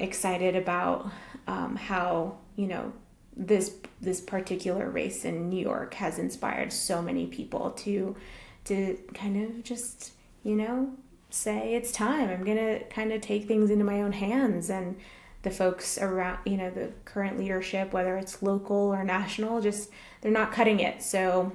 excited about how, you know, this particular race in New York has inspired so many people to kind of just, you know, say it's time. I'm gonna kind of take things into my own hands. And the folks around, you know, the current leadership, whether it's local or national, just they're not cutting it. So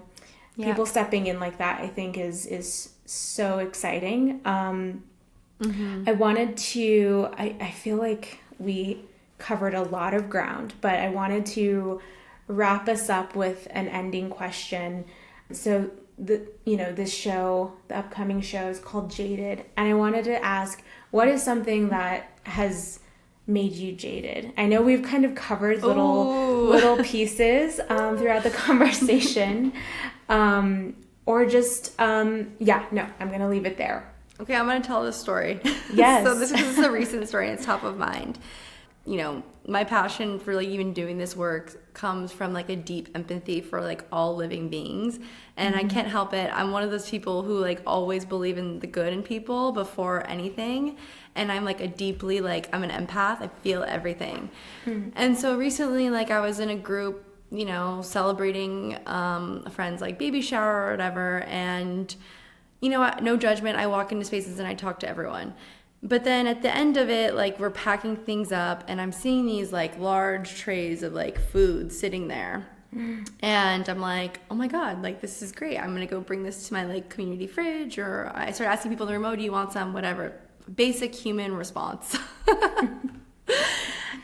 people stepping in like that, I think is so exciting. I wanted to, I feel like we covered a lot of ground, but I wanted to wrap us up with an ending question. So this show, the upcoming show, is called Jaded, and I wanted to ask, what is something that has made you jaded? I know we've kind of covered little pieces throughout the conversation, or just I'm gonna leave it there. Okay, I'm gonna tell this story. Yes. So this is a recent story and it's top of mind. You know, my passion for like even doing this work comes from like a deep empathy for like all living beings. And I can't help it. I'm one of those people who like always believe in the good in people before anything. And I'm like I'm an empath. I feel everything. And so recently, like I was in a group, you know, celebrating a friend's like baby shower or whatever. And, you know, no judgment. I walk into spaces and I talk to everyone. But then at the end of it, like we're packing things up and I'm seeing these like large trays of like food sitting there. And I'm like, oh my God, like this is great. I'm going to go bring this to my like community fridge. Or I start asking people in the remote, do you want some? Whatever. Basic human response.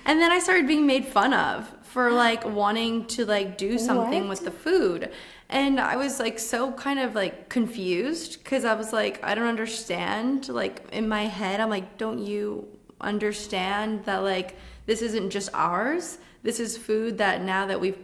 And then I started being made fun of for like wanting to like do something with the food. And I was like so kind of like confused because I was like, I don't understand. Like in my head, I'm like, don't you understand that like this isn't just ours? This is food that now that we've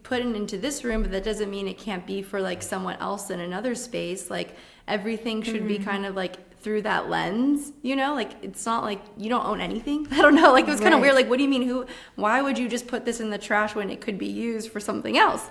put it into this room, but that doesn't mean it can't be for like someone else in another space. Like everything should be kind of like through that lens, you know, like it's not like you don't own anything. I don't know, like it was kind of weird. Like, what do you mean? Why would you just put this in the trash when it could be used for something else?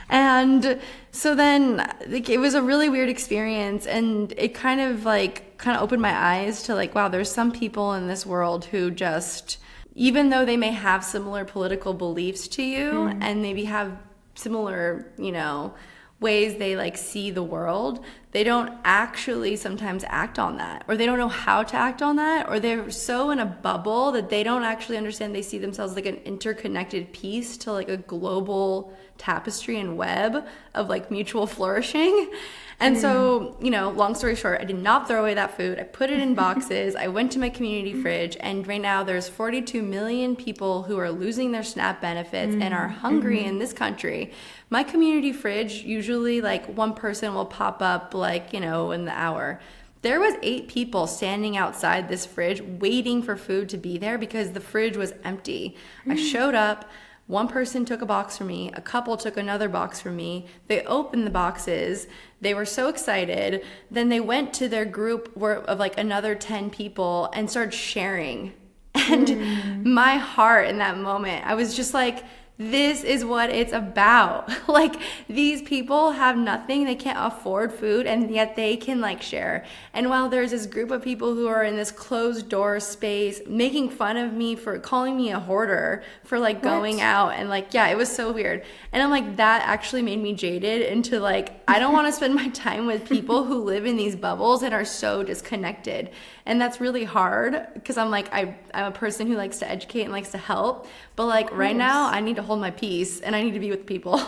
And so then like, it was a really weird experience, and it kind of opened my eyes to like, wow, there's some people in this world who just, even though they may have similar political beliefs to you and maybe have similar, you know, ways they like see the world, they don't actually sometimes act on that, or they don't know how to act on that, or they're so in a bubble that they don't actually understand they see themselves like an interconnected piece to like a global tapestry and web of like mutual flourishing. And so, long story short, I did not throw away that food. I put it in boxes. I went to my community fridge, and right now there's 42 million people who are losing their SNAP benefits and are hungry in this country. My community fridge, usually like one person will pop up in the hour. There was 8 people standing outside this fridge waiting for food to be there because the fridge was empty. I showed up. One person took a box from me. A couple took another box from me. They opened the boxes. They were so excited. Then they went to their group of like another 10 people and started sharing. And my heart in that moment, I was just like, this is what it's about. Like, these people have nothing, they can't afford food, and yet they can like share. And while there's this group of people who are in this closed door space making fun of me for calling me a hoarder for like going out, and like, yeah, it was so weird. And I'm like, that actually made me jaded into like, I don't want to spend my time with people who live in these bubbles and are so disconnected. And that's really hard because I'm like, I'm a person who likes to educate and likes to help. But like right now, I need to hold my peace and I need to be with people,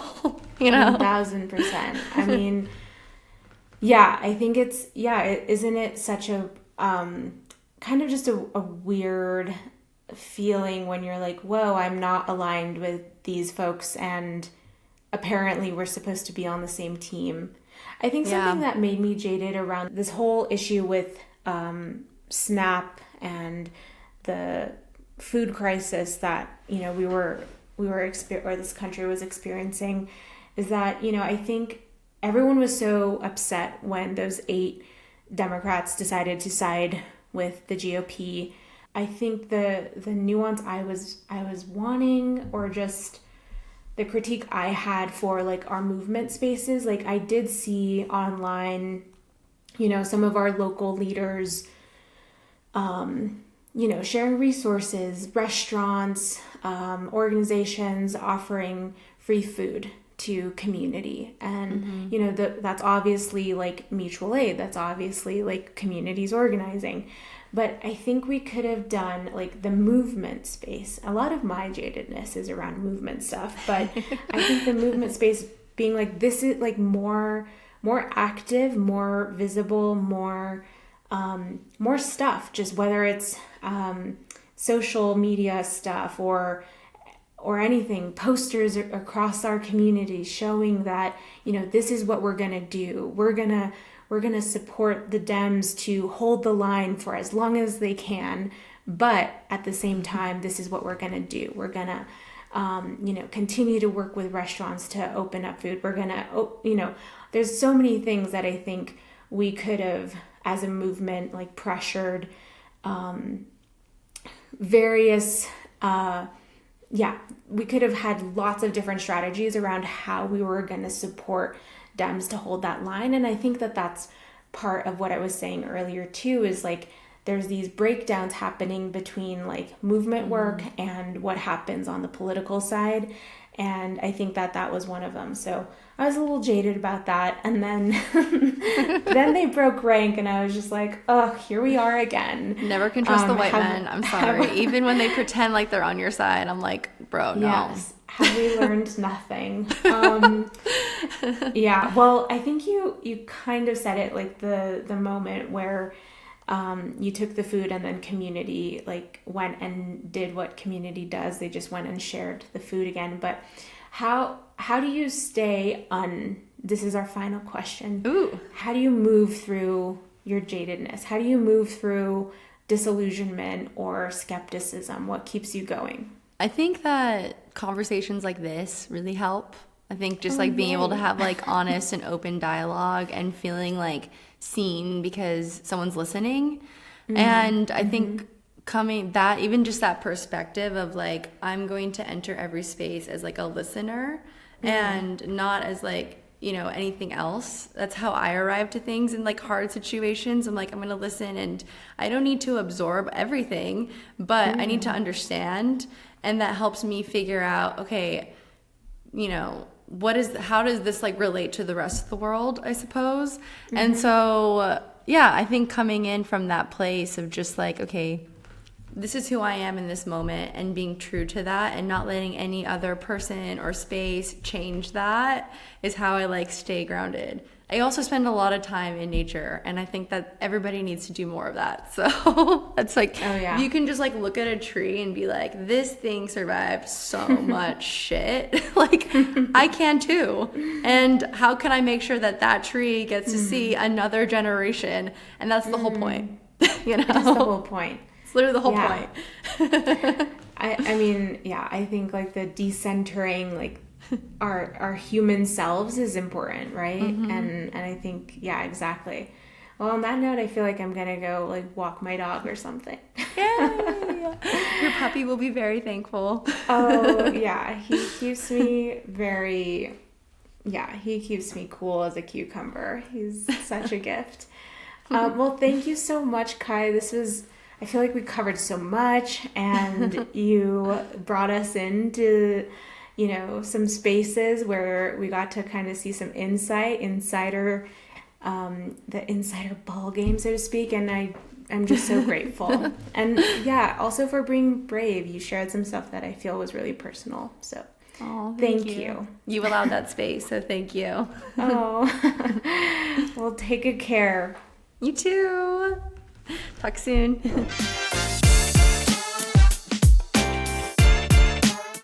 1000%. I mean, yeah, I think isn't it such a kind of just a weird feeling when you're like, whoa, I'm not aligned with these folks and apparently we're supposed to be on the same team. I think something that made me jaded around this whole issue with SNAP and the food crisis that we were or this country was experiencing is that I think everyone was so upset when those 8 Democrats decided to side with the GOP. I think the nuance I was wanting, or just the critique I had for like our movement spaces, like I did see online some of our local leaders, sharing resources, restaurants, organizations offering free food to community. And, that's obviously like mutual aid. That's obviously like communities organizing. But I think we could have done like the movement space. A lot of my jadedness is around movement stuff, but I think the movement space being like, this is like more active, more visible, more stuff, just whether it's social media stuff or anything, posters across our community showing that this is what we're gonna do. We're gonna support the Dems to hold the line for as long as they can, but at the same time, this is what we're gonna do. We're gonna continue to work with restaurants to open up food. We're gonna there's so many things that I think we could have, as a movement, like pressured various, we could have had lots of different strategies around how we were going to support Dems to hold that line. And I think that that's part of what I was saying earlier too, is like, there's these breakdowns happening between like movement work and what happens on the political side. And I think that was one of them. So I was a little jaded about that. And then then they broke rank and I was just like, oh, here we are again. Never can trust the white men. I'm sorry. Even when they pretend like they're on your side, I'm like, bro, no. Yes. Have we learned nothing? Yeah. Well, I think you kind of said it, like the moment where you took the food and then community like went and did what community does. They just went and shared the food again. But how do you stay this is our final question. Ooh. How do you move through your jadedness? How do you move through disillusionment or skepticism? What keeps you going? I think that conversations like this really help. I think just like being able to have like honest and open dialogue and feeling like seen because someone's listening. And I think even just that perspective of like, I'm going to enter every space as like a listener and not as like, anything else. That's how I arrive to things in like hard situations. I'm like, I'm going to listen and I don't need to absorb everything, but I need to understand. And that helps me figure out, okay, how does this like relate to the rest of the world, I suppose. And so, I think coming in from that place of just like, okay, this is who I am in this moment, and being true to that and not letting any other person or space change that is how I like stay grounded. I also spend a lot of time in nature, and I think that everybody needs to do more of that. So it's like, Oh, yeah. you can just like look at a tree and be like, this thing survived so much shit. Like, I can too. And how can I make sure that that tree gets to see another generation? And that's the whole point, you know? That's the whole point. It's literally the whole Yeah. point. I mean, yeah, I think like the decentering, like our human selves is important, right? And I think, yeah, exactly. Well, on that note, I feel like I'm gonna go like walk my dog or something. Yay! Your puppy will be very thankful. Oh, yeah, he keeps me he keeps me cool as a cucumber. He's such a gift. Well, thank you so much, Kai. I feel like we covered so much, and you brought us into, some spaces where we got to kind of see some the insider ball game, so to speak, and I'm just so grateful. And yeah, also for being brave. You shared some stuff that I feel was really personal, so Oh, thank you. You allowed that space, so thank you. Oh, well, take good care. You too. Talk soon.